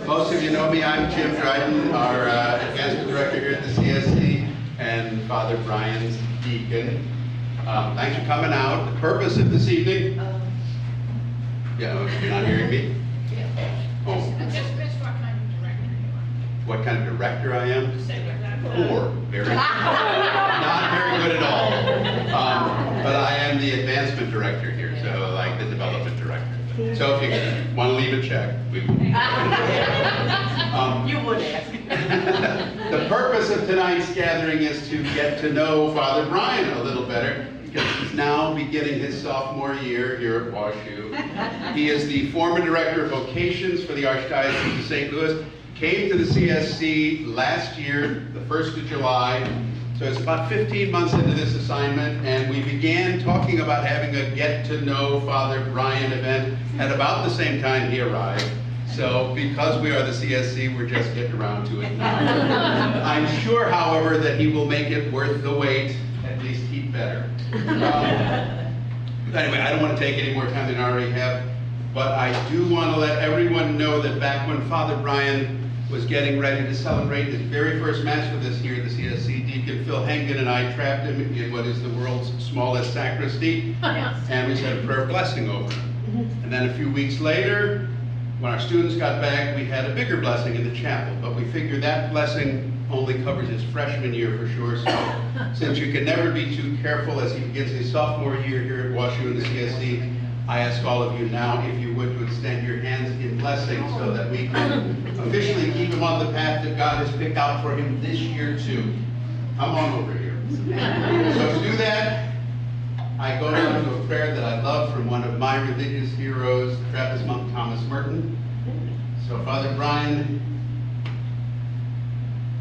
Most of you know me. I'm Jim Dryden, our advancement director here at the CSC, and Father Brian's deacon. Thanks for coming out. The purpose of this evening... Yeah, you're not hearing me? Yeah. Oh. Just what kind of director you are. What kind of director I am? Just say what that Poor. Very not very good at all. But I am the advancement director here, so like the development director. So if you want to leave a check, we would. You would ask. The purpose of tonight's gathering is to get to know Father Brian a little better, because he's now beginning his sophomore year here at WashU. He is the former director of vocations for the Archdiocese of St. Louis. Came to the CSC last year, the 1st of July. So it's about 15 months into this assignment, and we began talking about having a get to know Father Brian event at about the same time he arrived. So because we are the CSC, we're just getting around to it now. I'm sure, however, that he will make it worth the wait. At least he'd better. Anyway, I don't want to take any more time than I already have, but I do want to let everyone know that back when Father Brian was getting ready to celebrate his very first Mass with us here at the CSC, Deacon Phil Hengen and I trapped him in what is the world's smallest sacristy, and we said a prayer of blessing over him. And then a few weeks later, when our students got back, we had a bigger blessing in the chapel, but we figured that blessing only covers his freshman year for sure, so since you can never be too careful as he begins his sophomore year here at WashU in the CSC, I ask all of you now, if you would, to extend your hands in blessing so that we can officially keep him on the path that God has picked out for him this year too. Come on over here. So to do that, I go down to a prayer that I love from one of my religious heroes, Trappist monk Thomas Merton. So Father Brian,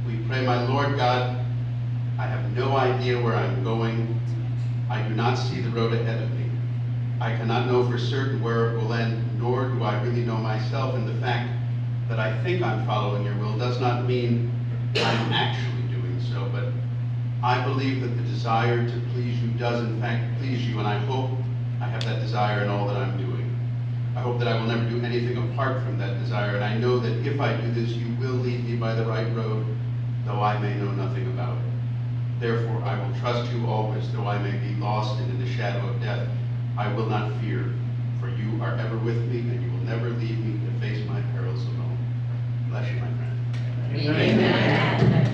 we pray, my Lord God, I have no idea where I'm going. I do not see the road ahead of me. I cannot know for certain where it will end, nor do I really know myself, and the fact that I think I'm following your will does not mean I'm actually doing so, but I believe that the desire to please you does in fact please you, and I hope I have that desire in all that I'm doing. I hope that I will never do anything apart from that desire, and I know that if I do this, you will lead me by the right road, though I may know nothing about it. Therefore, I will trust you always, though I may be lost and in the shadow of death. I will not fear, for you are ever with me, and you will never leave me to face my perils alone. Bless you, my friend. Amen.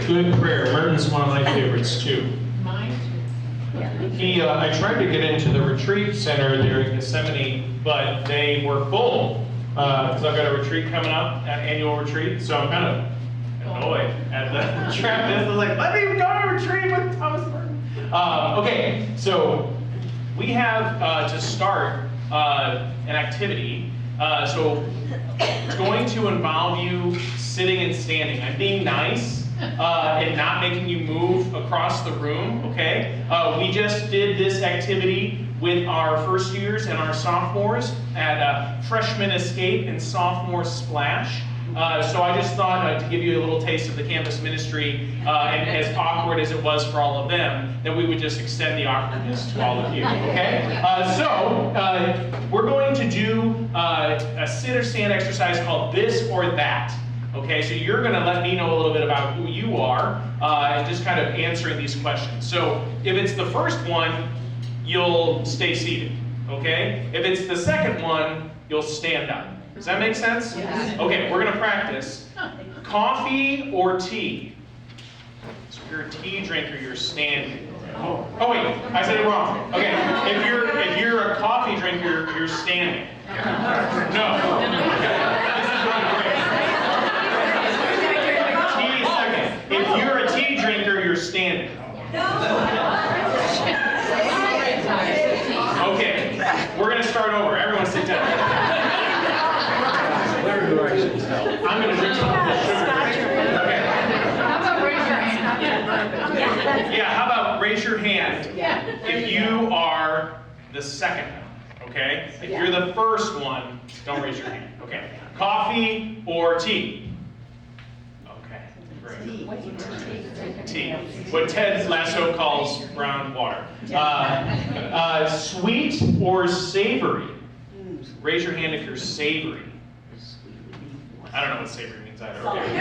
Good prayer. Merton's one of my favorites too. Mine too. I tried to get into the retreat center there in Gethsemane, but they were full because I've got a retreat coming up, an annual retreat. So I'm kind of annoyed at the Trappist. I was like, let me go to a retreat with Thomas Merton. Okay, so we have to start an activity. So it's going to involve you sitting and standing. I'm being nice and not making you move across the room, okay? We just did this activity with our first years and our sophomores at Freshman Escape and Sophomore Splash. So I just thought to give you a little taste of the campus ministry, and as awkward as it was for all of them, that we would just extend the awkwardness to all of you, okay? We're going to do a sit or stand exercise called this or that. Okay, so you're going to let me know a little bit about who you are and just kind of answering these questions. So if it's the first one, you'll stay seated, okay? If it's the second one, you'll stand up. Does that make sense? Yes. Okay, we're going to practice. Coffee or tea? So if you're a tea drinker, you're standing. Oh wait, I said it wrong. Okay, if you're a coffee drinker, you're standing. No. This is really great. Tea second. If you're a tea drinker, you're standing. Okay, we're going to start over. Everyone sit down. I'm going to drink some of this sugar. Okay. How about raise your hand? Yeah, how about raise your hand Yeah. if you are the second one, okay? If you're the first one, don't raise your hand. Okay. Coffee or tea? Okay. Tea. What Ted Lasso calls brown water. Sweet or savory? Raise your hand if you're savory. I don't know what savory means either. Okay.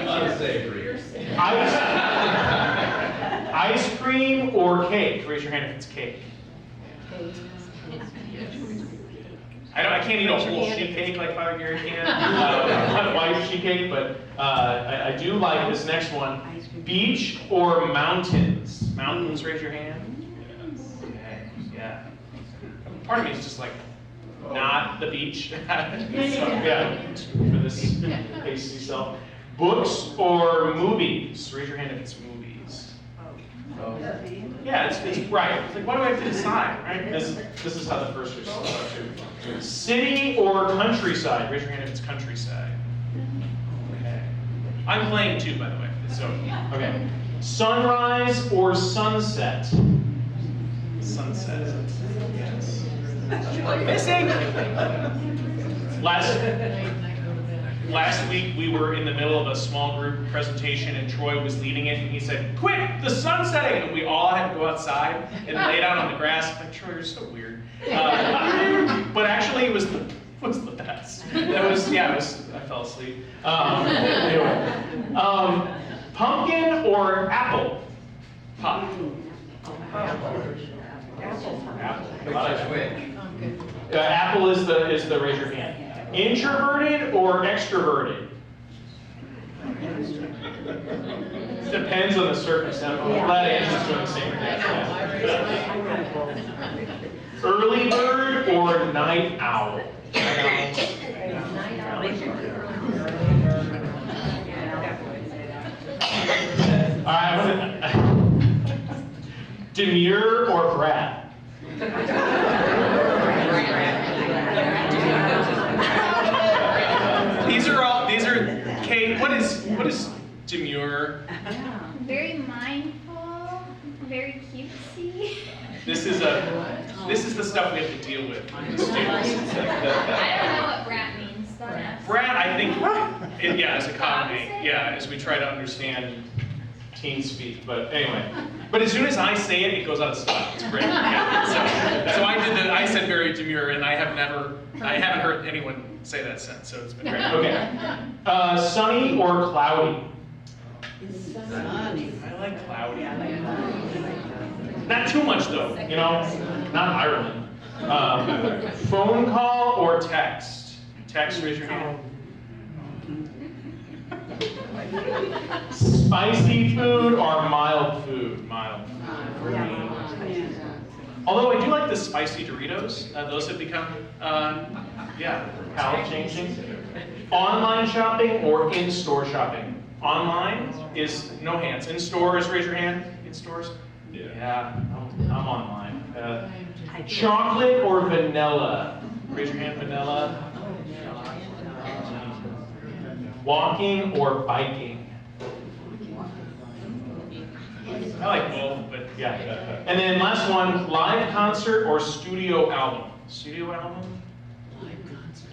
Unsavory. Ice cream or cake? Raise your hand if it's cake. I can't eat a whole sheet cake like Father Gary can. Not white sheet cake, but I do like this next one. Beach or mountains? Mountains, raise your hand. Okay, yeah. Part of me is just like, not the beach. So, yeah, for this hasty self. Books or movies? Raise your hand if it's movies. Yeah, it's right. It's like, what do I have to decide, right? This is how the first is too. City or countryside? Raise your hand if it's countryside. Okay. I'm playing too, by the way. So, okay. Sunrise or sunset? Sunset. Yes. Missing. Last week we were in the middle of a small group presentation and Troy was leading it and he said, "Quick, the sun's setting!" And we all had to go outside and lay down on the grass. I'm like, Troy, you're so weird. But actually it was the best. I fell asleep. Anyway. Pumpkin or apple pie? Apple is the raise your hand. Introverted or extroverted? Depends on the circumstance. I'm glad Andrew's doing the same thing. Early bird or night owl? Demure or brat? These are Kate, what is demure? Very mindful, very cutesy. This is the stuff we have to deal with the students. I don't know what brat means. Brat, I think, is a common name. Yeah, as we try to understand teen speak. But anyway, but as soon as I say it, it goes out of style. It's great. Yeah. So I said very demure, and I haven't heard anyone say that since. So it's been great. Okay. Sunny or cloudy? Sunny. I like cloudy. Not too much though. Not Ireland. Phone call or text? Text, raise your hand. Spicy food or mild food? Mild food. Although I do like the spicy Doritos. Those have become, palate changing. Online shopping or in-store shopping? Online is no hands. In stores, raise your hand. In stores? Yeah, I'm online. Chocolate or vanilla? Raise your hand, vanilla. Walking or biking? I like both, but yeah. And then last one, live concert or studio album? Studio album?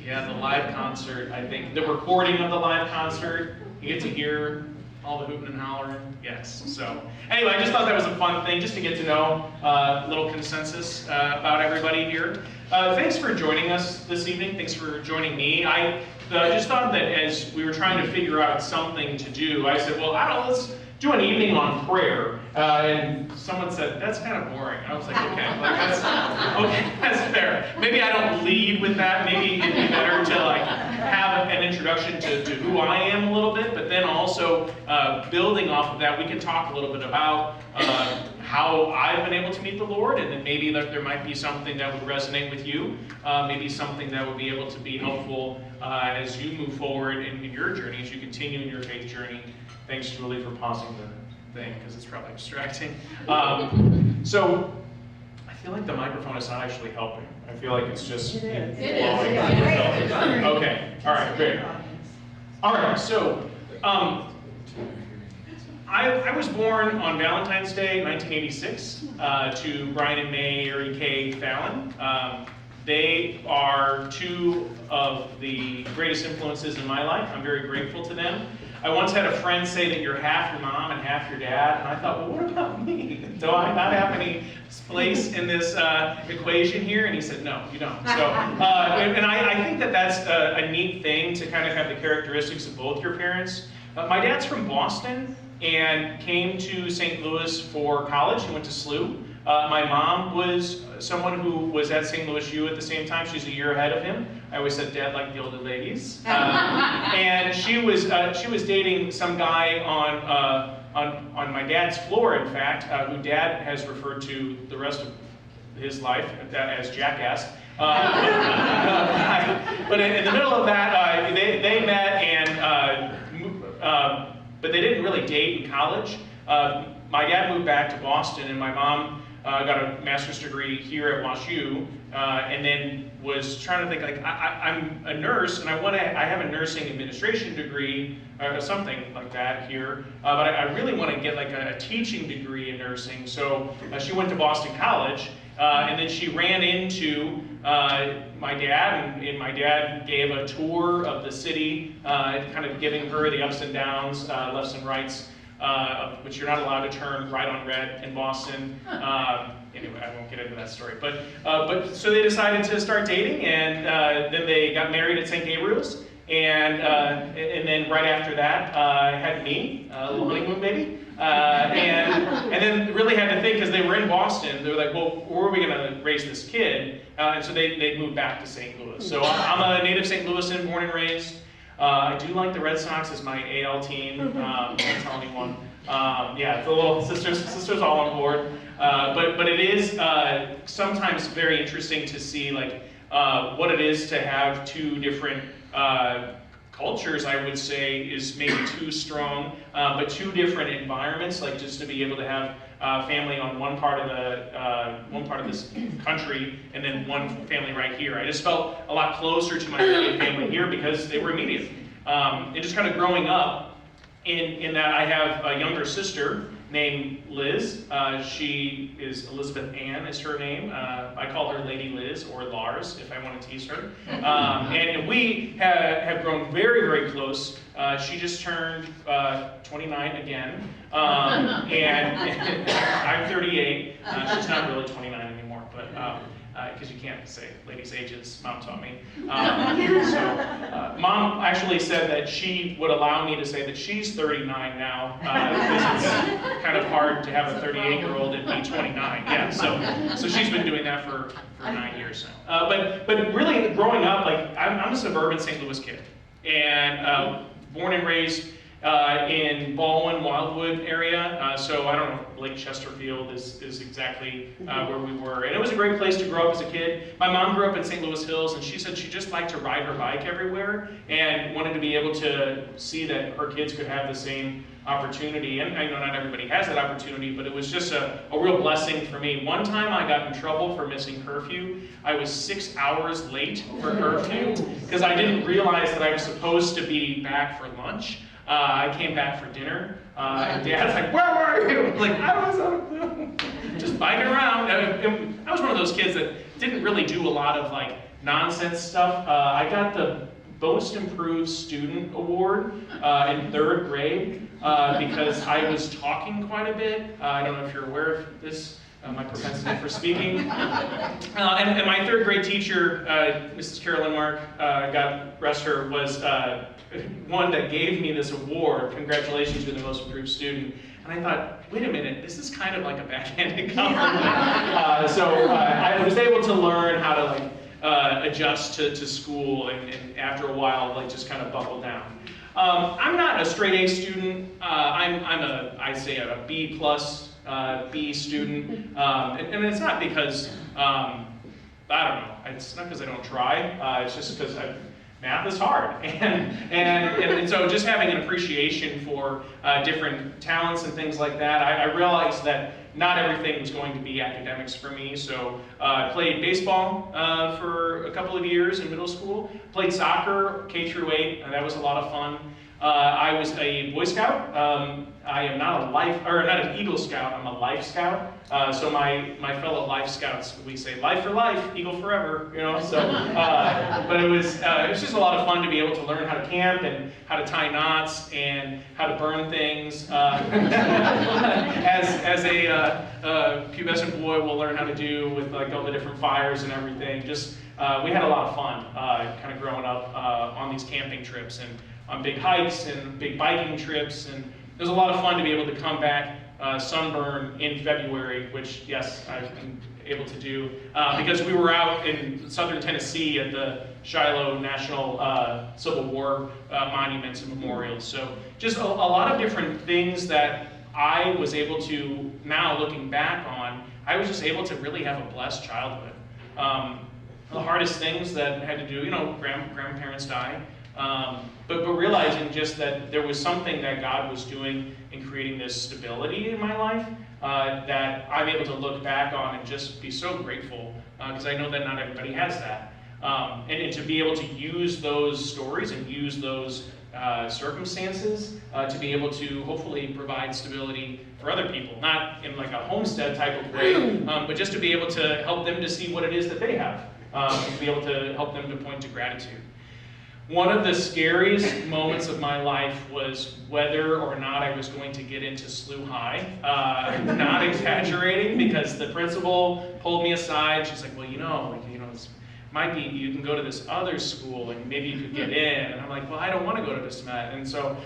Yeah, the live concert, I think. The recording of the live concert, you get to hear all the hooting and hollering. Yes. So anyway, I just thought that was a fun thing, just to get to know a little consensus about everybody here. Thanks for joining us this evening. Thanks for joining me. I just thought that as we were trying to figure out something to do, I said, well, let's do an evening on prayer. And someone said, that's kind of boring. I was like, okay, that's fair. Maybe I don't lead with that. Maybe it'd be better to have an introduction to who I am a little bit, but then also building off of that, we can talk a little bit about how I've been able to meet the Lord, and then maybe there might be something that would resonate with you, maybe something that would be able to be helpful as you move forward in your journey, as you continue in your faith journey. Thanks, Julie, for pausing the thing, because it's probably distracting. So, I feel like the microphone is not actually helping. I feel like it's just blowing. Okay, all right, great. All right, so, I was born on Valentine's Day, 1986, to Brian and Mary Kay Fallon. They are two of the greatest influences in my life. I'm very grateful to them. I once had a friend say that you're half your mom and half your dad, and I thought, well, what about me? Do I not have any place in this equation here? And he said, no, you don't. So, and I think that that's a neat thing to kind of have the characteristics of both your parents. My dad's from Boston and came to St. Louis for college. He went to SLU. My mom was someone who was at St. Louis U at the same time. She's a year ahead of him. I always said dad like the older ladies. And she was dating some guy on my dad's floor, in fact, who dad has referred to the rest of his life as jackass. But in the middle of that, they met and but they didn't really date in college. My dad moved back to Boston, and my mom got a master's degree here at WashU, and then was trying to think, like, I'm a nurse, and I have a nursing administration degree, or something like that here, but I really want to get like a teaching degree in nursing. So she went to Boston College, and then she ran into my dad, and my dad gave a tour of the city, kind of giving her the ups and downs, lefts and rights, which you're not allowed to turn right on red in Boston. Anyway, I won't get into that story. But so they decided to start dating, and then they got married at St. Gabriel's, and then right after that had me, a little honeymoon baby. And then really had to think, because they were in Boston, they were like, well, where are we going to raise this kid? And so they moved back to St. Louis. So I'm a native St. Louisan, born and raised. I do like the Red Sox as my AL team. Don't tell anyone. Yeah, the little sisters all on board. But it is sometimes very interesting to see like what it is to have two different cultures. I would say is maybe too strong, but two different environments. Like just to be able to have family on one part of this country, and then one family right here. I just felt a lot closer to my immediate family here because they were immediate. And just kind of growing up in that I have a younger sister named Liz. She is Elizabeth Ann is her name. I call her Lady Liz or Lars if I want to tease her. And we have grown very, very close. She just turned 29 again. And I'm 38. She's not really 29 anymore, but because you can't say ladies' ages, Mom taught me. Mom actually said that she would allow me to say that she's 39 now, because it's kind of hard to have a 38-year-old and be 29. Yeah, so she's been doing that for 9 years now. But really, growing up, like I'm a suburban St. Louis kid, and born and raised in Baldwin, Wildwood area. So I don't know, Lake Chesterfield is exactly where we were. And it was a great place to grow up as a kid. My mom grew up in St. Louis Hills, and she said she just liked to ride her bike everywhere and wanted to be able to see that her kids could have the same opportunity. And I know not everybody has that opportunity, but it was just a real blessing for me. One time I got in trouble for missing curfew. I was 6 hours late for curfew because I didn't realize that I was supposed to be back for lunch. I came back for dinner, and Dad's like, where were you? Like, I was just biking around. I was one of those kids that didn't really do a lot of like nonsense stuff. I got the Most Improved Student Award in 3rd grade because I was talking quite a bit. I don't know if you're aware of this. My propensity for speaking. And my 3rd grade teacher, Mrs. Carolyn Mark, God rest her, was one that gave me this award. Congratulations, you're the most improved student. And I thought, wait a minute, this is kind of like a backhanded compliment. So I was able to learn how to like adjust to school, and after a while, like just kind of buckle down. I'm not a straight A student. I'd say a B plus. B student, and it's not because, I don't know, it's not because I don't try, it's just because math is hard, and so just having an appreciation for different talents and things like that, I realized that not everything was going to be academics for me, so I played baseball for a couple of years in middle school, played soccer K through 8, and that was a lot of fun. I was a Boy Scout. I am not not an Eagle Scout. I'm a Life Scout. So my fellow Life Scouts, we say life for life, Eagle forever. So, but it was just a lot of fun to be able to learn how to camp and how to tie knots and how to burn things. As a pubescent boy, will learn how to do with like all the different fires and everything. Just we had a lot of fun, kind of growing up on these camping trips and on big hikes and big biking trips, and it was a lot of fun to be able to come back sunburn in February, which yes, I've been able to do because we were out in southern Tennessee at the Shiloh National Civil War monuments and memorials. So just a lot of different things that I was able to, now looking back on, I was just able to really have a blessed childhood. The hardest things that had to do, grandparents die. But realizing just that there was something that God was doing in creating this stability in my life that I'm able to look back on and just be so grateful because I know that not everybody has that. And to be able to use those stories and use those circumstances to be able to hopefully provide stability for other people, not in like a homestead type of way, but just to be able to help them to see what it is that they have, to be able to help them to point to gratitude. One of the scariest moments of my life was whether or not I was going to get into SLU High. Not exaggerating, because the principal pulled me aside. She's like, well, this might be, you can go to this other school and maybe you could get in. And I'm like, well, I don't want to go to DeSmet. And so,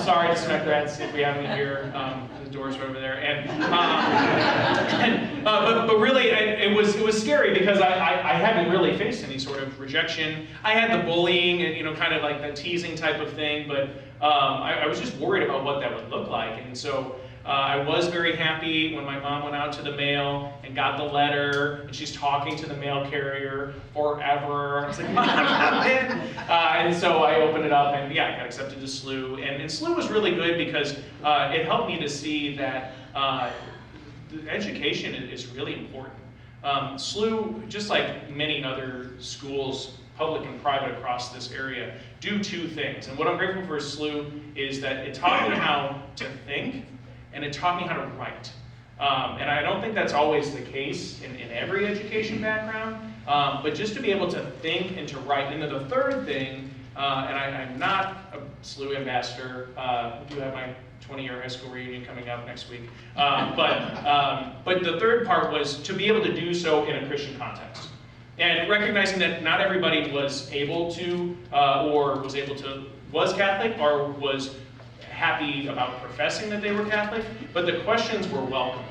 sorry, DeSmet grads, if we have any here, the doors are over there. But really, it was scary because I hadn't really faced any sort of rejection. I had the bullying and, kind of like the teasing type of thing, but I was just worried about what that would look like. And so, I was very happy when my mom went out to the mail and got the letter, and she's talking to the mail carrier forever. I was like, Mom, I'm in. And so I opened it up, and I got accepted to SLU. And SLU was really good because it helped me to see that education is really important. SLU, just like many other schools, public and private across this area, do two things. And what I'm grateful for SLU is that it taught me how to think, and it taught me how to write. And I don't think that's always the case in every education background, but just to be able to think and to write. And then the third thing, and I'm not a SLU ambassador, I do have my 20-year high school reunion coming up next week, but the third part was to be able to do so in a Christian context. And recognizing that not everybody was able to, was Catholic, or was happy about professing that they were Catholic, but the questions were welcomed.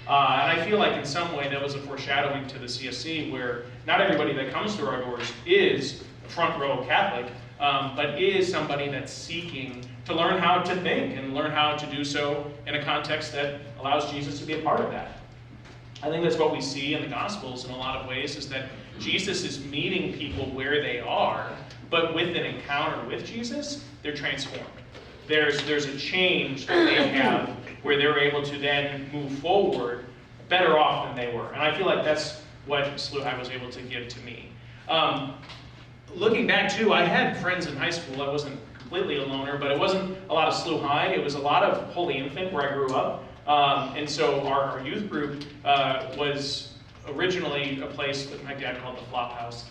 And I feel like in some way that was a foreshadowing to the CSC, where not everybody that comes through our doors is a front row Catholic, but is somebody that's seeking to learn how to think and learn how to do so in a context that allows Jesus to be a part of that. I think that's what we see in the Gospels in a lot of ways, is that Jesus is meeting people where they are, but with an encounter with Jesus, they're transformed. There's a change that they have where they're able to then move forward better off than they were. And I feel like that's what SLU High was able to give to me. Looking back too, I had friends in high school. I wasn't completely a loner, but it wasn't a lot of SLU High. It was a lot of Holy Infant where I grew up. And so our youth group was originally a place that my dad called the Flop House.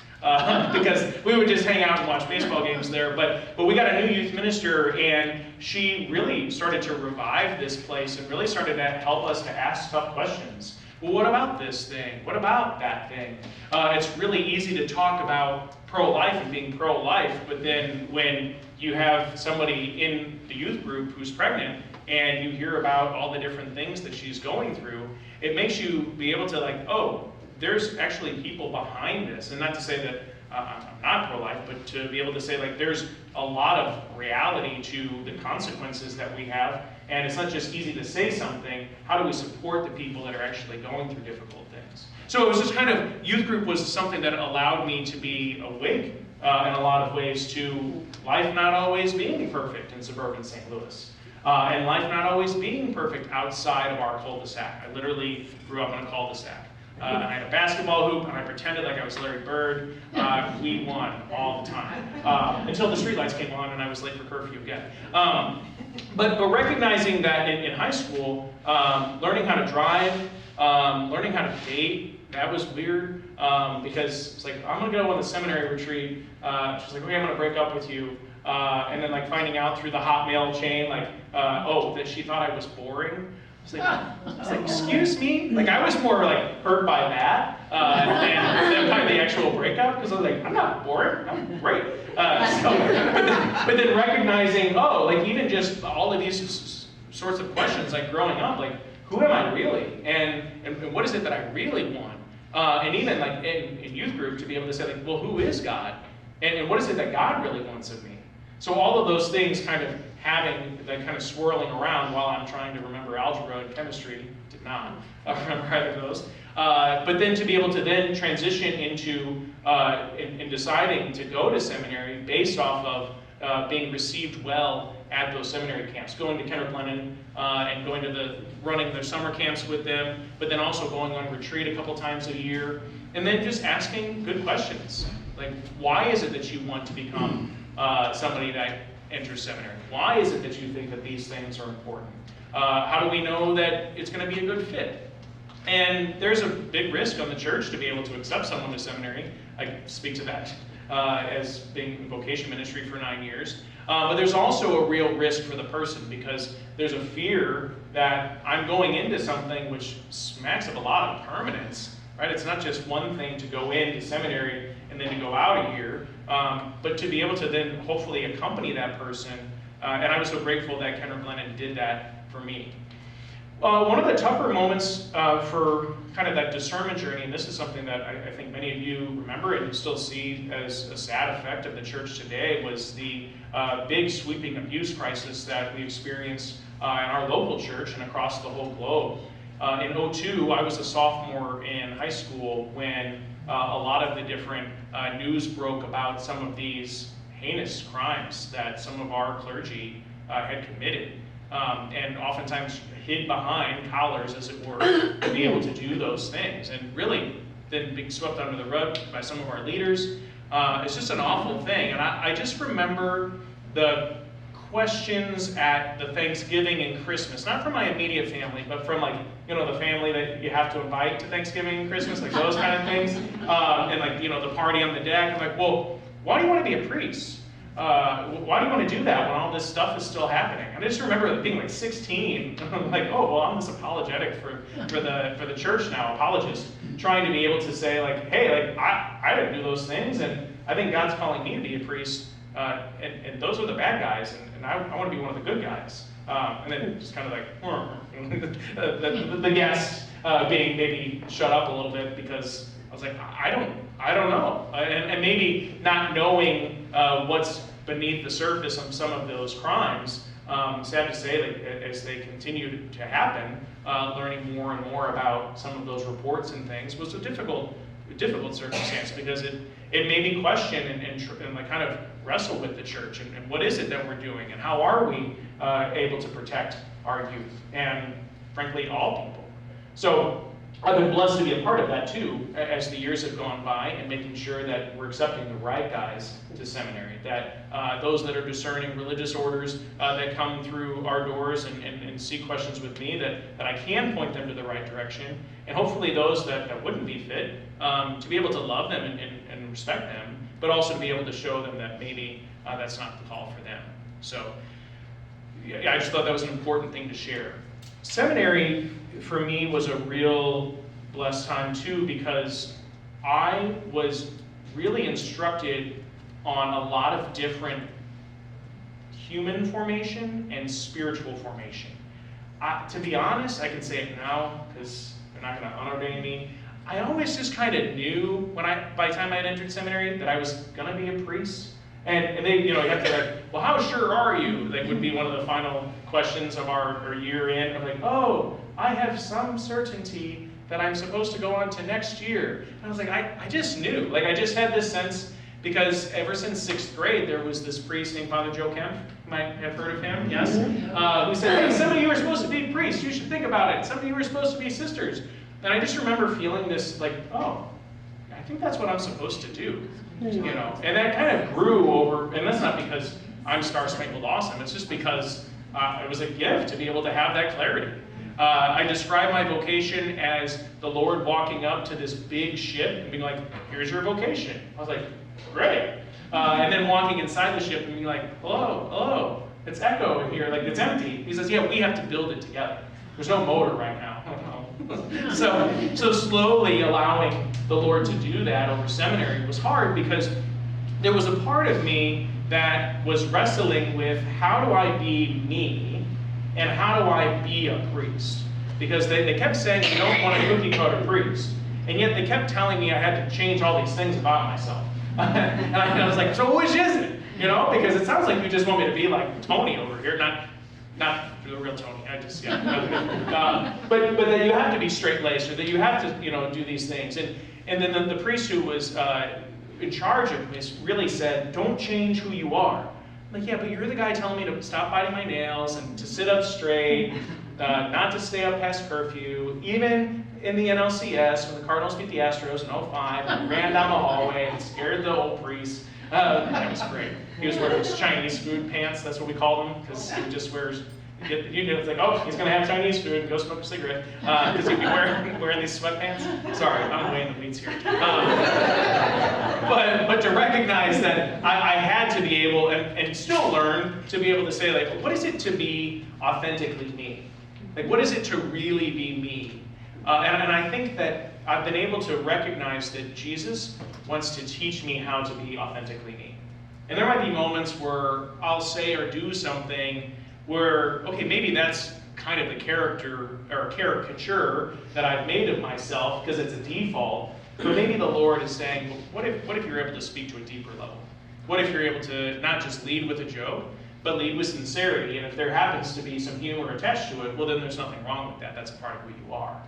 Because we would just hang out and watch baseball games there. But we got a new youth minister, and she really started to revive this place and really started to help us to ask tough questions. Well, what about this thing? What about that thing? It's really easy to talk about pro-life and being pro-life, but then when you have somebody in the youth group who's pregnant and you hear about all the different things that she's going through, it makes you be able to like, oh, there's actually people behind this. And not to say that I'm not pro-life, but to be able to say like there's a lot of reality to the consequences that we have. And it's not just easy to say something. How do we support the people that are actually going through difficult things? So it was just kind of, youth group was something that allowed me to be awake in a lot of ways to life not always being perfect in suburban St. Louis. And life not always being perfect outside of our cul-de-sac. I literally grew up in a cul-de-sac. and I had a basketball hoop, and I pretended like I was Larry Bird. We won all the time until the streetlights came on and I was late for curfew again. But recognizing that in high school, learning how to drive, learning how to date, that was weird because it's like, I'm gonna go on the seminary retreat. She's like, okay, I'm gonna break up with you. And then like finding out through the Hotmail chain, like, oh, that she thought I was boring. I was like, excuse me? Like, I was more like hurt by that than by the actual breakup, because I was like, I'm not boring, I'm great. But then recognizing, oh, like even just all of these sorts of questions, like growing up, like, who am I really? And what is it that I really want? And even like in youth group, to be able to say, like, well, who is God? And what is it that God really wants of me? So all of those things kind of having, that kind of swirling around while I'm trying to remember algebra and chemistry, did not remember either of those. But then to be able to then transition into, in deciding to go to seminary based off of being received well at those seminary camps, going to Kendrick Lennon and going to running their summer camps with them, but then also going on retreat a couple times a year, and then just asking good questions. Like, why is it that you want to become somebody that enters seminary? Why is it that you think that these things are important? How do we know that it's going to be a good fit? And there's a big risk on the church to be able to accept someone to seminary. I speak to that as being in vocation ministry for 9 years. But there's also a real risk for the person, because there's a fear that I'm going into something which smacks of a lot of permanence, right? It's not just one thing to go into seminary and then to go out a year, but to be able to then hopefully accompany that person. And I was so grateful that Kendrick Lennon did that for me. One of the tougher moments for kind of that discernment journey, and this is something that I think many of you remember and still see as a sad effect of the church today, was the big sweeping abuse crisis that we experienced in our local church and across the whole globe. In 2002, I was a sophomore in high school when a lot of the different news broke about some of these heinous crimes that some of our clergy had committed, and oftentimes hid behind collars, as it were, to be able to do those things, and really then being swept under the rug by some of our leaders. It's just an awful thing, and I just remember the questions at the Thanksgiving and Christmas, not from my immediate family, but from like, the family that you have to invite to Thanksgiving and Christmas, like those kind of things, and like, the party on the deck. I'm like, well, why do you want to be a priest? Why do you want to do that when all this stuff is still happening? And I just remember being like 16, I'm like, oh, well, I'm this apologetic for the church now, apologist, trying to be able to say like, hey, like I didn't do those things, and I think God's calling me to be a priest, and those are the bad guys, and I want to be one of the good guys. And then just kind of like, the guest being maybe shut up a little bit, because I was like, I don't know. And maybe not knowing what's beneath the surface of some of those crimes, sad to say, like, as they continue to happen, learning more and more about some of those reports and things was a difficult circumstance, because it made me question and like kind of wrestle with the church and what is it that we're doing, and how are we able to protect our youth, and frankly all people. So I've been blessed to be a part of that too, as the years have gone by, and making sure that we're accepting the right guys to seminary, that those that are discerning religious orders that come through our doors and seek questions with me, that I can point them to the right direction, and hopefully those that wouldn't be fit, to be able to love them and respect them, but also to be able to show them that maybe that's not the call for them. So yeah, I just thought that was an important thing to share. Seminary, for me, was a real blessed time too, because I was really instructed on a lot of different human formation and spiritual formation. To be honest, I can say it now, because they're not going to unordain me. I always just kind of knew by the time I had entered seminary, that I was going to be a priest. And they, you have to like, well, how sure are you? That would be one of the final questions of our year in. I'm like, oh, I have some certainty that I'm supposed to go on to next year. And I was like, I just knew. Like, I just had this sense, because ever since 6th grade, there was this priest named Father Joe Kemp. You might have heard of him, yes? Who said, hey, some of you are supposed to be priests. You should think about it. Some of you are supposed to be sisters. And I just remember feeling this like, oh, I think that's what I'm supposed to do, you know. And that kind of grew over, and that's not because I'm Star Spangled Awesome. It's just because it was a gift to be able to have that clarity. I describe my vocation as the Lord walking up to this big ship and being like, here's your vocation. I was like, great. And then walking inside the ship and being like, hello, hello, it's echo in here, like it's empty. He says, yeah, we have to build it together. There's no motor right now. So slowly allowing the Lord to do that over seminary was hard because there was a part of me that was wrestling with how do I be me and how do I be a priest? Because they kept saying you don't want a cookie cutter priest. And yet they kept telling me I had to change all these things about myself. And I was like, so which is it? You know, because it sounds like you just want me to be like Tony over here, not the real Tony. I just, yeah. But that you have to be straight-laced, or that you have to, you know, do these things. And then the priest who was in charge of this really said, don't change who you are. I'm like, yeah, but you're the guy telling me to stop biting my nails and to sit up straight, not to stay up past curfew. Even in the NLCS, when the Cardinals beat the Astros in 05, I ran down the hallway and scared the old priest. That was great. He was wearing his Chinese food pants, that's what we called them, because he just wears, you know, it's like, oh, he's going to have Chinese food and go smoke a cigarette, because he'd be wearing these sweatpants. Sorry, I'm way in the weeds here. But to recognize that I had to be able, and still learn, to be able to say, like, what is it to be authentically me? Like, what is it to really be me? And I think that I've been able to recognize that Jesus wants to teach me how to be authentically me. And there might be moments where I'll say or do something where, okay, maybe that's kind of the character or caricature that I've made of myself because it's a default. But maybe the Lord is saying, well, what if you're able to speak to a deeper level? What if you're able to not just lead with a joke, but lead with sincerity? And if there happens to be some humor attached to it, well, then there's nothing wrong with that. That's a part of who you are.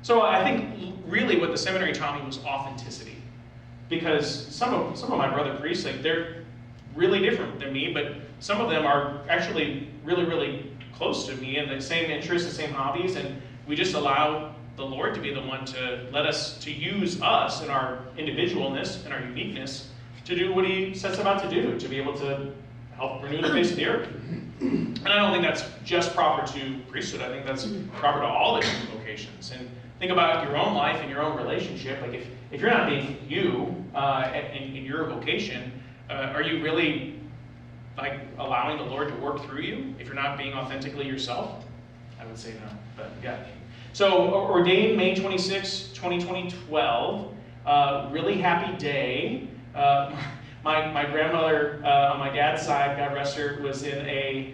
So I think really what the seminary taught me was authenticity. Because some of my brother priests, like, they're really different than me, but some of them are actually really, really close to me and the same interests, the same hobbies, and we just allow the Lord to be the one to use us in our individualness and our uniqueness to do what he sets about to do, to be able to help renew the face of the earth. And I don't think that's just proper to priesthood. I think that's proper to all the different vocations. And think about your own life and your own relationship. Like if you're not being you in your vocation, are you really like allowing the Lord to work through you? If you're not being authentically yourself, I would say no. But yeah. So ordained May 26, 2012. Really happy day. My grandmother on my dad's side, God rest her, was in a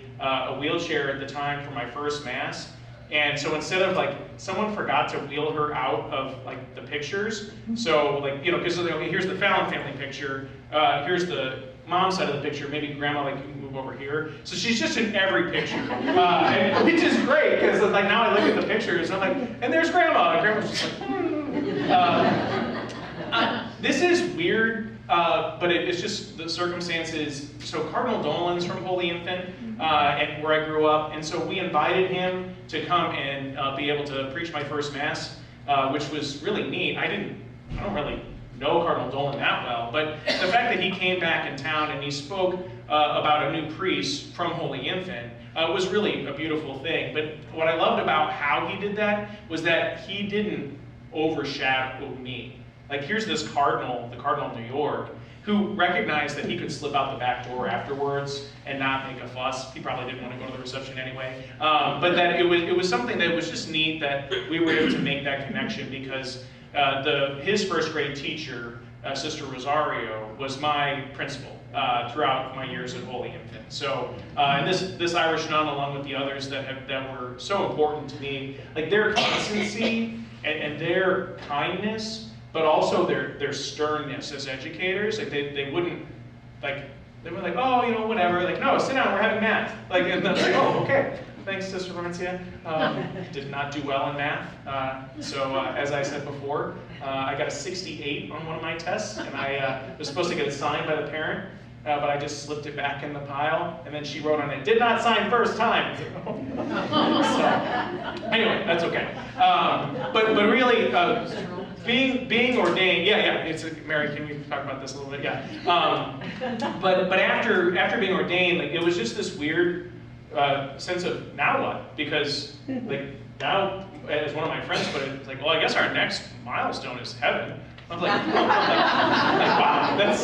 wheelchair at the time for my first Mass. And so instead of like, someone forgot to wheel her out of like the pictures. So like, you know, because okay, here's the Fallon family picture. Here's the mom's side of the picture. Maybe grandma, like, you can move over here. So she's just in every picture, which is great because like now I look at the pictures and I'm like, and there's grandma. And grandma's just like, this is weird, but it's just the circumstances. So Cardinal Dolan's from Holy Infant, and where I grew up, and so we invited him to come and be able to preach my first Mass, which was really neat. I don't really know Cardinal Dolan that well, but the fact that he came back in town and he spoke about a new priest from Holy Infant was really a beautiful thing. But what I loved about how he did that was that he didn't overshadow me. Like, here's this cardinal, the Cardinal of New York, who recognized that he could slip out the back door afterwards and not make a fuss. He probably didn't want to go to the reception anyway. But that it was something that was just neat that we were able to make that connection because his first grade teacher, Sister Rosario, was my principal throughout my years at Holy Infant. So, and this Irish nun, along with the others that were so important to me, like their constancy and their kindness, but also their sternness as educators. Like they wouldn't, like, they were like, oh, you know, whatever. Like, no, sit down, we're having math. Like, and they're like, oh, okay. Thanks, Sister Valencia. Did not do well in math. So as I said before, I got a 68 on one of my tests, and I was supposed to get it signed by the parent. but I just slipped it back in the pile, and then she wrote on it, "Did not sign first time." So, anyway, that's okay. But really, being ordained, it's Mary. Can we talk about this a little bit? Yeah. But after being ordained, like it was just this weird sense of now what? Because like now, as one of my friends put it, it's like, well, I guess our next milestone is heaven. I was like, wow, that's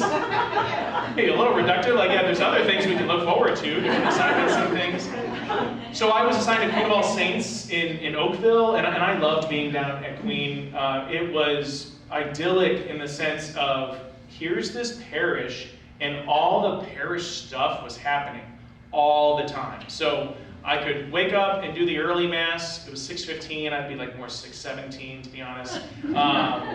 maybe a little reductive. Like, yeah, there's other things we can look forward to, different assignments and things. So I was assigned to Queen of All Saints in Oakville, and I loved being down at Queen. It was idyllic in the sense of, here's this parish, and all the parish stuff was happening all the time. So I could wake up and do the early mass. It was 6:15. I'd be like more 6:17, to be honest.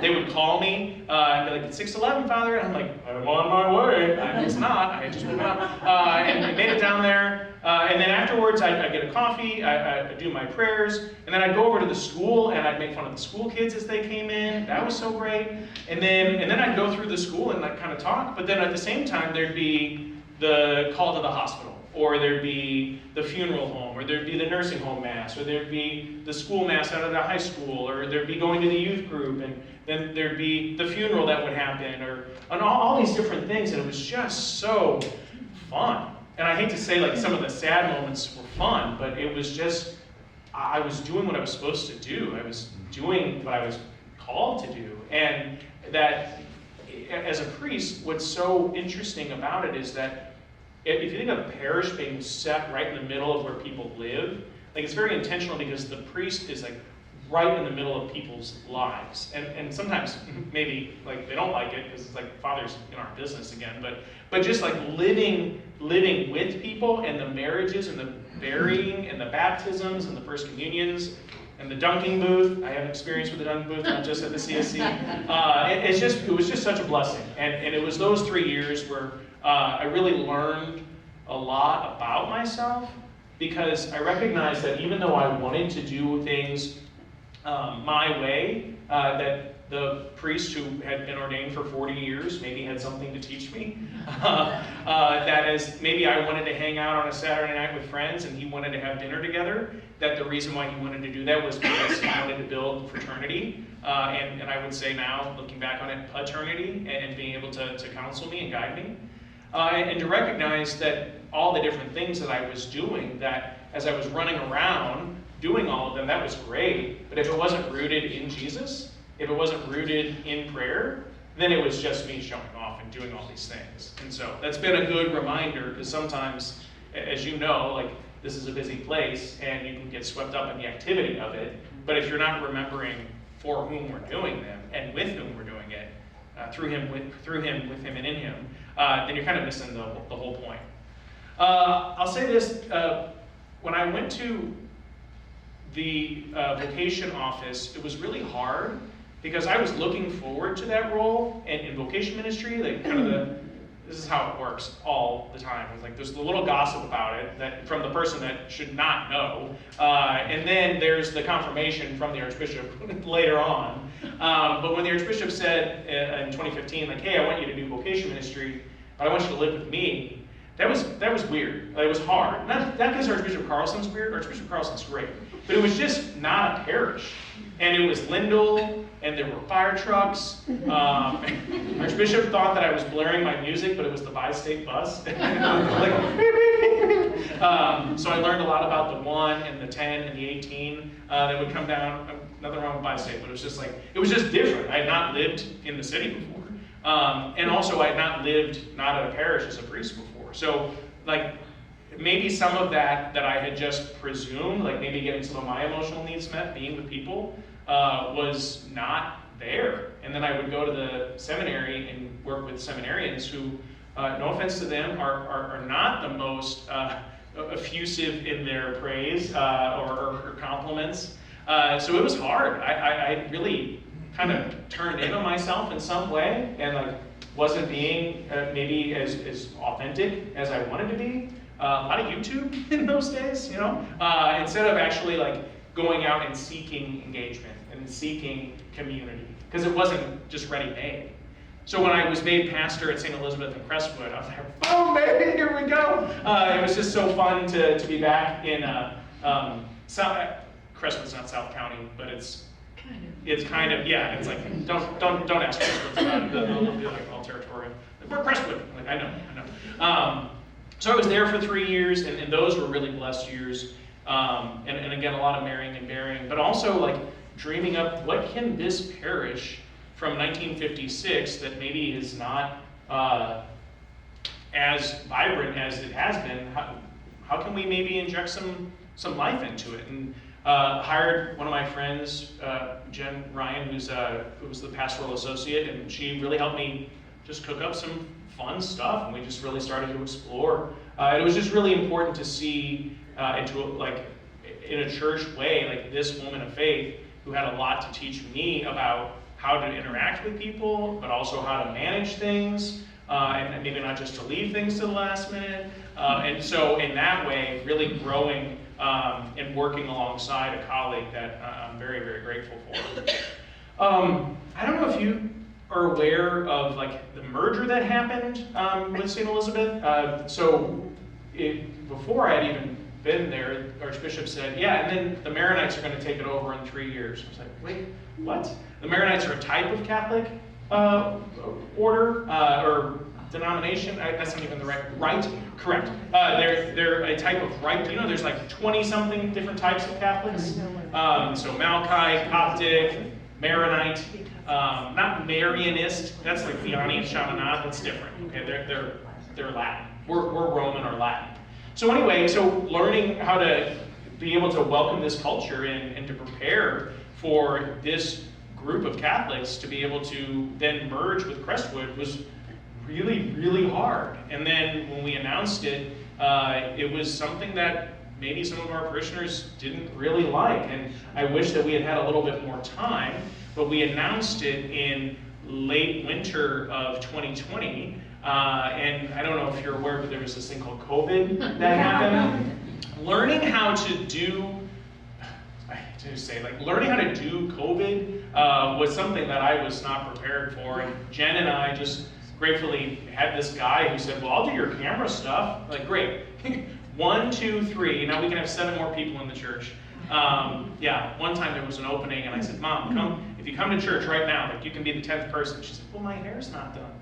They would call me and be like, "It's 6:11, Father." And I'm like, "I'm on my way." I was not. I had just woken up. And I made it down there. And then afterwards, I'd get a coffee. I'd do my prayers. And then I'd go over to the school, and I'd make fun of the school kids as they came in. That was so great. And then I'd go through the school and like kind of talk. But then at the same time, there'd be the call to the hospital, or there'd be the funeral home, or there'd be the nursing home mass, or there'd be the school mass out of the high school, or there'd be going to the youth group, and then there'd be the funeral that would happen, and all these different things, and it was just so fun. And I hate to say like some of the sad moments were fun, but it was just, I was doing what I was supposed to do. I was doing what I was called to do. And that, as a priest, what's so interesting about it is that if you think of a parish being set right in the middle of where people live, like it's very intentional because the priest is like right in the middle of people's lives. And sometimes maybe like they don't like it because it's like Father's in our business again, but just like living with people, and the marriages and the burying and the baptisms and the first communions and the dunking booth. I have experience with the dunking booth, not just at the CSC. It was just such a blessing. And it was those 3 years where I really learned a lot about myself, because I recognized that even though I wanted to do things my way, that the priest who had been ordained for 40 years maybe had something to teach me. That is, maybe I wanted to hang out on a Saturday night with friends and he wanted to have dinner together, that the reason why he wanted to do that was because he wanted to build fraternity. And I would say now, looking back on it, paternity, and being able to counsel me and guide me. And to recognize that all the different things that I was doing, that as I was running around doing all of them, that was great, but if it wasn't rooted in Jesus, if it wasn't rooted in prayer, then it was just me showing off and doing all these things. And so that's been a good reminder, because sometimes, as you know, like this is a busy place and you can get swept up in the activity of it, but if you're not remembering for whom we're doing them and with whom we're doing it, through him, with him, and in him, then you're kind of missing the whole point. I'll say this, when I went to the vocation office, it was really hard, because I was looking forward to that role, and in vocation ministry, like kind of this is how it works all the time. It's like there's a little gossip about it that from the person that should not know, and then there's the confirmation from the Archbishop later on. But when the Archbishop said in 2015, like, "Hey, I want you to do vocation ministry, but I want you to live with me," that was weird. Like, it was hard. Not because Archbishop Carlson's weird. Archbishop Carlson's great, but it was just not a parish, and it was Lindell, and there were fire trucks. Archbishop thought that I was blaring my music, but it was the bi-state bus. Like, so I learned a lot about the 1 and the 10 and the 18 that would come down. Nothing wrong with bi-state, but it was just different. I had not lived in the city before. And also I had not lived not at a parish as a priest before. So like maybe some of that I had just presumed, like maybe getting some of my emotional needs met, being with people, was not there. And then I would go to the seminary and work with seminarians who, no offense to them, are not the most effusive in their praise or compliments. So it was hard. I really kind of turned in on myself in some way, and like wasn't being maybe as authentic as I wanted to be. A lot of YouTube in those days, you know, instead of actually like going out and seeking engagement and seeking community, because it wasn't just ready-made. So when I was made pastor at St. Elizabeth in Crestwood, I was like, oh baby, here we go. It was just so fun to be back in Crestwood's not South County, but it's kind of, yeah, it's like, don't ask Crestwood about it, they'll be like all territorial. We're Crestwood, like, I know. So I was there for 3 years, and those were really blessed years. And again, a lot of marrying and bearing, but also like dreaming up, what can this parish from 1956 that maybe is not as vibrant as it has been, how can we maybe inject some life into it? And hired one of my friends, Jen Ryan, who was the pastoral associate, and she really helped me just cook up some fun stuff, and we just really started to explore. It was just really important to see in a church way, like this woman of faith who had a lot to teach me about how to interact with people, but also how to manage things, and maybe not just to leave things to the last minute. And so in that way, really growing and working alongside a colleague that I'm very, very grateful for. I don't know if you are aware of like the merger that happened with St. Elizabeth. Before I had even been there, Archbishop said, yeah, and then the Maronites are going to take it over in 3 years. I was like, wait, what? The Maronites are a type of Catholic order or denomination. That's not even the right. Correct. They're a type of rite. You know, there's like 20-something different types of Catholics. So Malachite, Coptic, Maronite, not Marianist. That's like Vianney and Chaminade. That's different. Okay, they're Latin. We're Roman or Latin. So anyway, learning how to be able to welcome this culture and to prepare for this group of Catholics to be able to then merge with Crestwood was really, really hard. And then when we announced it, it was something that maybe some of our parishioners didn't really like. And I wish that we had had a little bit more time, but we announced it in late winter of 2020. And I don't know if you're aware, but there was this thing called COVID that happened. Learning how to do, learning how to do COVID was something that I was not prepared for. And Jen and I just gratefully had this guy who said, well, I'll do your camera stuff. Like, great. 1, 2, 3. Now we can have 7 more people in the church. One time there was an opening, and I said, Mom, come. If you come to church right now, like you can be the 10th person. She said, well, my hair's not done.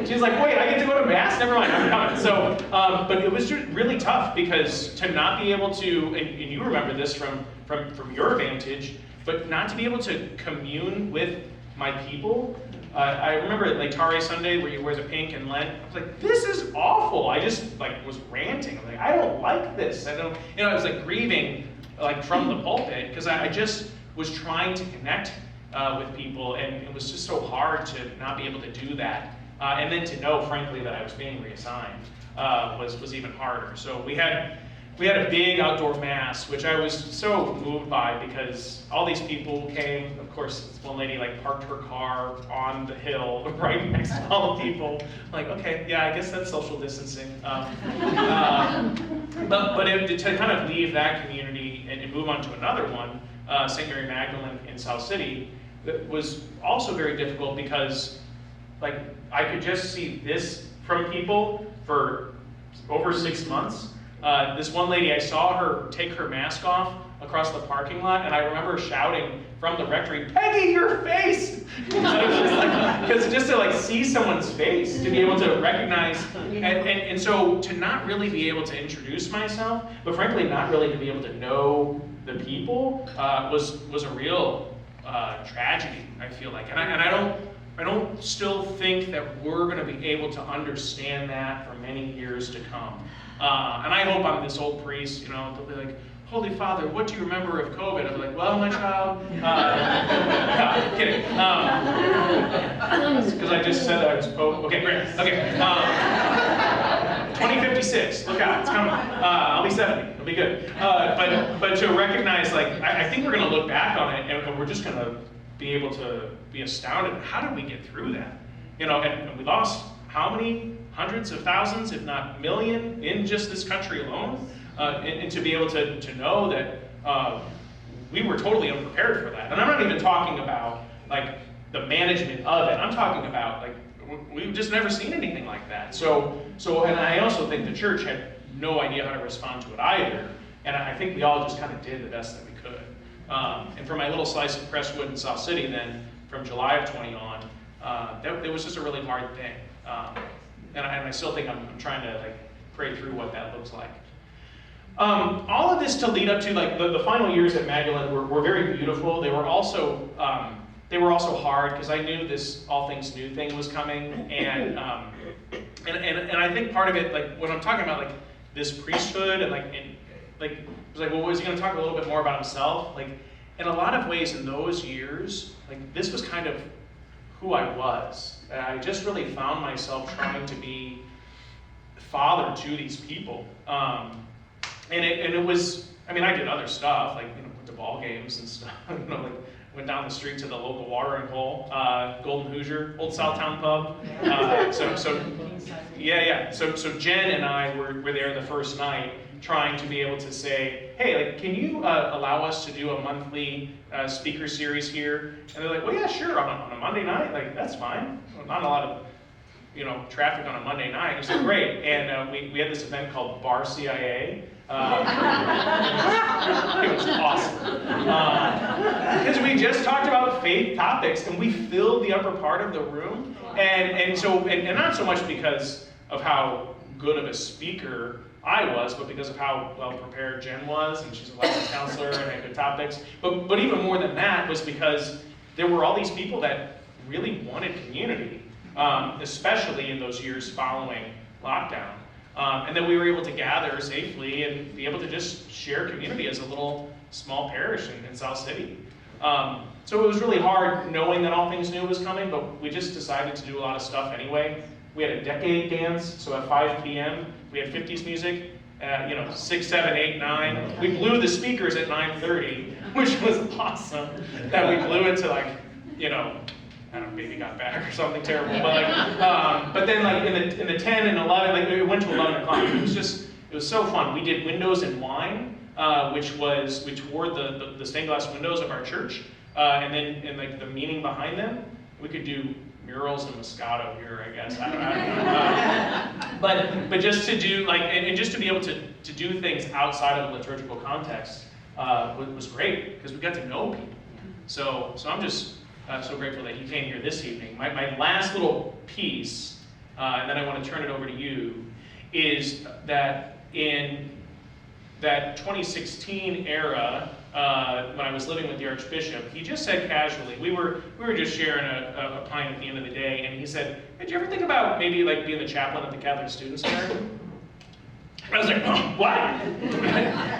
She's like, wait, I get to go to Mass? Never mind, I'm coming. So, but it was just really tough because to not be able to, and you remember this from your vantage, but not to be able to commune with my people. I remember like Tare Sunday where you wear the pink and Lent. I was like, this is awful. I just was ranting. I'm like, I don't like this. I was like grieving like from the pulpit because I just was trying to connect with people, and it was just so hard to not be able to do that. And then to know, frankly, that I was being reassigned was even harder. So we had a big outdoor Mass, which I was so moved by because all these people came. Of course, this one lady like parked her car on the hill right next to all the people. I'm like, okay, yeah, I guess that's social distancing. To kind of leave that community and move on to another one, St. Mary Magdalene in South City, that was also very difficult because like I could just see this from people for over 6 months. This one lady, I saw her take her mask off across the parking lot, and I remember shouting from the rectory, Peggy, your face! Because just to like see someone's face, to be able to recognize, and so to not really be able to introduce myself, but frankly not really to be able to know the people, was a real tragedy, I feel like. And I don't still think that we're going to be able to understand that for many years to come. And I hope I'm this old priest, they'll be like, Holy Father, what do you remember of COVID? I'm like, well, my child, no, kidding. Because I just said that I was Pope. Okay, great. Okay. 2056, look out, it's coming. I'll be 70, it'll be good. But to recognize, like, I think we're going to look back on it, and we're just going to be able to be astounded. How did we get through that? And we lost how many hundreds of thousands, if not million, in just this country alone? And to be able to know that we were totally unprepared for that. And I'm not even talking about like the management of it. I'm talking about, like, we've just never seen anything like that. So, and I also think the church had no idea how to respond to it either. And I think we all just kind of did the best that we could. And for my little slice of Crestwood in South City then, from July of 20 on, that was just a really hard thing. And I still think I'm trying to like pray through what that looks like. All of this to lead up to like the final years at Magdalene were very beautiful. They were also hard because I knew this all things new thing was coming, and I think part of it, like when I'm talking about like this priesthood and it was like, well, was he going to talk a little bit more about himself? Like in a lot of ways in those years, like this was kind of who I was. And I just really found myself trying to be father to these people. And it was, I mean, I did other stuff, like, went to ball games and stuff, like went down the street to the local watering hole, Golden Hoosier, Old Southtown pub. So Jen and I were there the first night trying to be able to say, hey, like, can you allow us to do a monthly speaker series here? And they're like, well, yeah, sure, on a Monday night, like, that's fine. Well, not a lot of traffic on a Monday night. It was great. And we had this event called Bar CIA. It was awesome. Because we just talked about faith topics and we filled the upper part of the room. And not so much because of how good of a speaker I was, but because of how well prepared Jen was, and she's a licensed counselor and had good topics. But even more than that was because there were all these people that really wanted community. Especially in those years following lockdown. And then we were able to gather safely and be able to just share community as a little small parish in South City. So it was really hard knowing that All Things New was coming, but we just decided to do a lot of stuff anyway. We had a decade dance, so at 5 p.m. we had 50s music, 6, 7, 8, 9. We blew the speakers at 9:30, which was awesome, that we blew it to like, I don't know, Baby Got Back or something terrible, but then like in the 10 and 11, like it went to 11 o'clock. It was so fun. We did Windows and Wine, we toured the stained glass windows of our church, and then in like the meaning behind them, we could do murals and Moscato here, I guess. I don't know. But just to do like and just to be able to do things outside of a liturgical context was great because we got to know people. So I'm just so grateful that you came here this evening. My last little piece, and then I want to turn it over to you, is that in that 2016 era, when I was living with the Archbishop, he just said casually, we were just sharing a pint at the end of the day, and he said, did you ever think about maybe like being the chaplain at the Catholic Student Center? I was like, oh, what?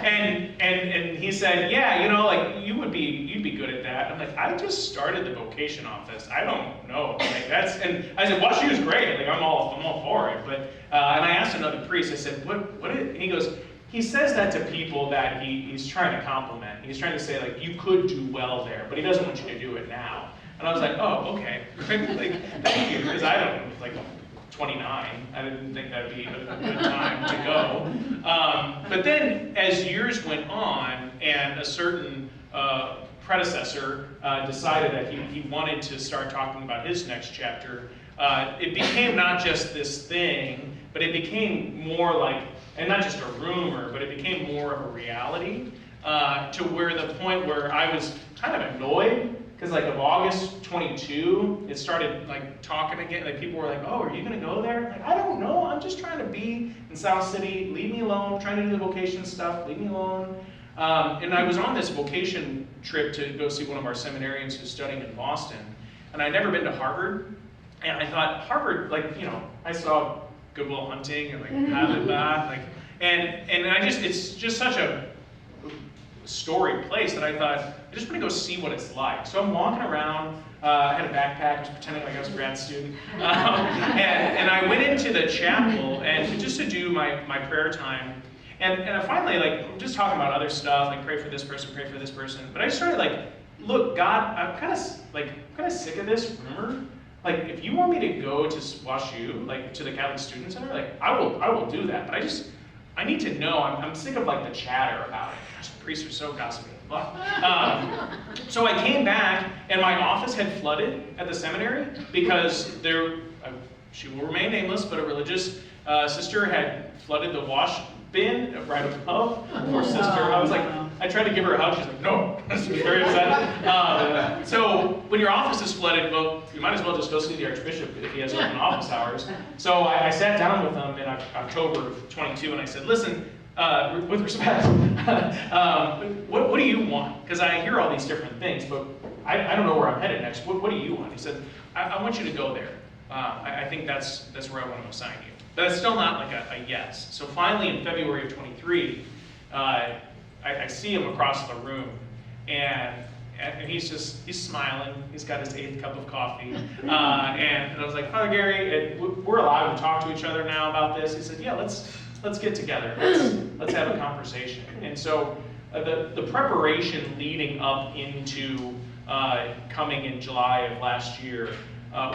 and he said, yeah, like you'd be good at that. I'm like, I just started the vocation office. I don't know. Like and I said, WashU is great. Like I'm all for it. But and I asked another priest. I said, what? And he goes, he says that to people that he's trying to compliment. He's trying to say like you could do well there, but he doesn't want you to do it now. And I was like, oh, okay. Like, thank you, because I don't like. 29. I didn't think that'd be a good time to go. But then as years went on and a certain predecessor decided that he wanted to start talking about his next chapter, it became not just this thing, but it became more like, and not just a rumor, but it became more of a reality to where the point where I was kind of annoyed. Because like of August 22, it started like talking again. Like people were like, "Oh, are you gonna go there?" Like I don't know. I'm just trying to be in South City. Leave me alone. I'm trying to do the vocation stuff. Leave me alone. And I was on this vocation trip to go see one of our seminarians who's studying in Boston. And I'd never been to Harvard. And I thought Harvard, like I saw Good Will Hunting and like Harvard Bath, like and it's just such a storied place that I thought, I just want to go see what it's like. So I'm walking around, I had a backpack, I was pretending like I was a grad student, and I went into the chapel and just to do my prayer time, and I finally, like, just talking about other stuff, like pray for this person, but I started like, look, God, I'm kind of sick of this rumor. Like, if you want me to go to WashU, like to the Catholic Student Center, like I will do that, but I need to know. I'm sick of like the chatter about it. Gosh, the priests are so gossipy. So I came back, and my office had flooded at the seminary because she will remain nameless, but a religious sister had flooded the wash bin right above. Poor sister. I was like, I tried to give her a hug. She's like, no. She was very upset. So when your office is flooded, well, you might as well just go see the Archbishop if he has open office hours. So I sat down with him in October of 22, and I said, listen, with respect, what do you want? Because I hear all these different things, but I don't know where I'm headed next. What do you want? He said, I want you to go there. I think that's where I want to assign you. But it's still not like a yes. So finally, in February of 23, I see him across the room, and he's smiling. He's got his 8th cup of coffee, and I was like, Father Gary, we're allowed to talk to each other now about this. He said, yeah, let's get together. Let's have a conversation. And so the preparation leading up into coming in July of last year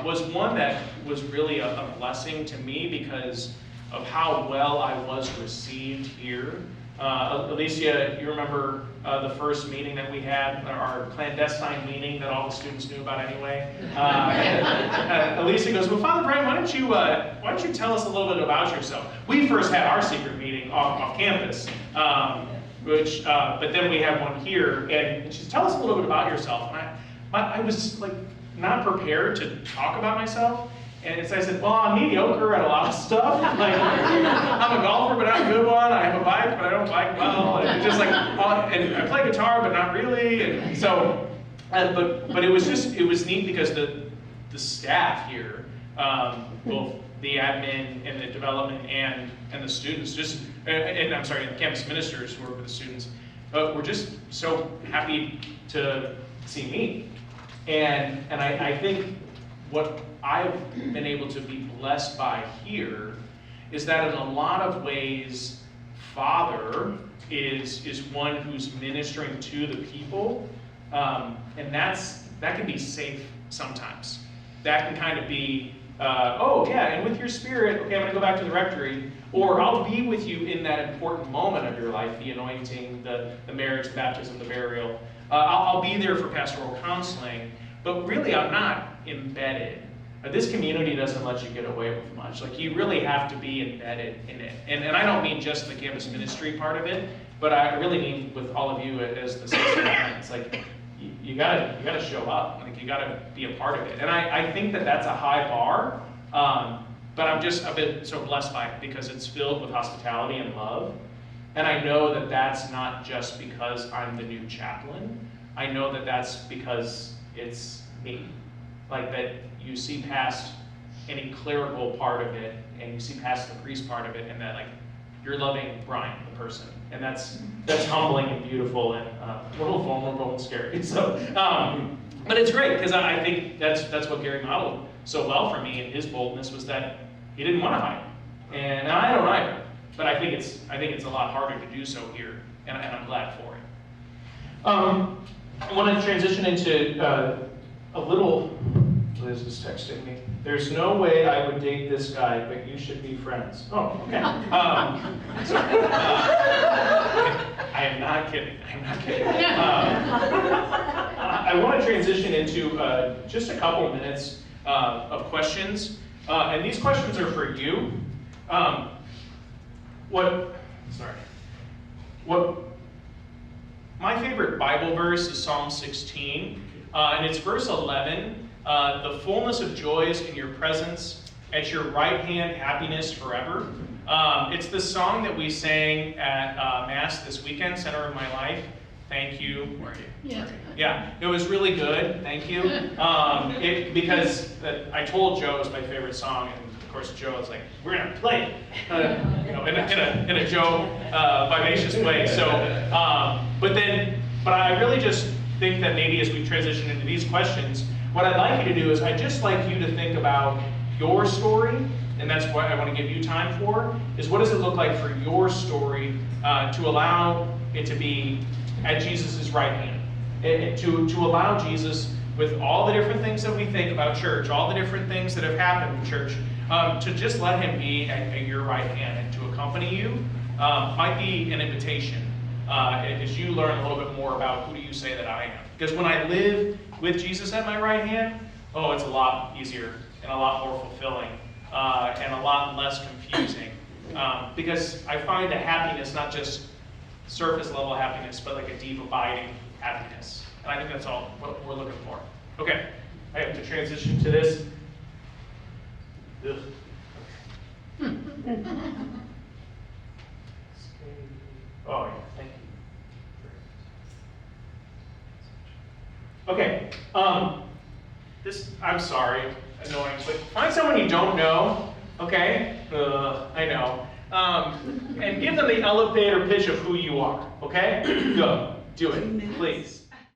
was one that was really a blessing to me because of how well I was received here. Alicia, you remember the first meeting that we had, our clandestine meeting that all the students knew about anyway? Alicia goes, well, Father Brian, why don't you tell us a little bit about yourself? We first had our secret meeting off campus, but then we had one here, and she said, tell us a little bit about yourself. And I was like not prepared to talk about myself. And so I said, well, I'm mediocre at a lot of stuff. Like, I'm a golfer, but not a good one. I have a bike, but I don't bike well. And just like, and I play guitar, but not really. And so, but it was neat because the staff here, both the admin and the development and the students, and I'm sorry, the campus ministers who work with the students, were just so happy to see me. And I think what I've been able to be blessed by here is that in a lot of ways, Father is one who's ministering to the people, and that can be safe sometimes. That can kind of be, oh yeah, and with your spirit, okay, I'm gonna go back to the rectory, or I'll be with you in that important moment of your life, the anointing, the marriage, the baptism, the burial. I'll be there for pastoral counseling, but really I'm not embedded. This community doesn't let you get away with much. Like, you really have to be embedded in it. And I don't mean just the campus ministry part of it, but I really mean with all of you as the sister. It's like, you gotta show up. Like, you gotta be a part of it. And I think that's a high bar, but I've been so blessed by it because it's filled with hospitality and love. And I know that's not just because I'm the new chaplain. I know that's because it's me. Like, that you see past any clerical part of it, and you see past the priest part of it, and that, like, you're loving Brian, the person. And that's humbling and beautiful and a little vulnerable and scary. So, but it's great, because I think that's what Gary modeled so well for me, and his boldness was that he didn't want to hide. And I don't either, but I think it's a lot harder to do so here, and I'm glad for it. I want to transition into a little. Liz is texting me. There's no way I would date this guy, but you should be friends. Oh, okay. Sorry. I am not kidding. I want to transition into just a couple of minutes of questions, and these questions are for you. My favorite Bible verse is Psalm 16, and it's verse 11. The fullness of joy is in your presence, at your right hand, happiness forever. It's the song that we sang at Mass this weekend, Center of My Life. Thank you. Where are you? Yeah. Yeah, it was really good. Thank you. Because I told Joe it was my favorite song, and of course Joe was like, "We're gonna play it," in a Joe vivacious way. So, but I really just think that maybe as we transition into these questions, what I'd like you to do is I'd just like you to think about your story, and that's what I want to give you time for, is what does it look like for your story to allow it to be at Jesus' right hand, and to allow Jesus, with all the different things that we think about church, all the different things that have happened in church, to just let him be at your right hand and to accompany you might be an invitation. as you learn a little bit more about who do you say that I am. Because when I live with Jesus at my right hand, oh, it's a lot easier and a lot more fulfilling and a lot less confusing. Because I find a happiness, not just surface level happiness, but like a deep abiding happiness. And I think that's all what we're looking for. Okay, I have to transition to this. Ugh. Oh, yeah, thank you. Okay, this, I'm sorry, annoying, but find someone you don't know, okay? I know. And give them the elevator pitch of who you are, okay? Go, do it, please.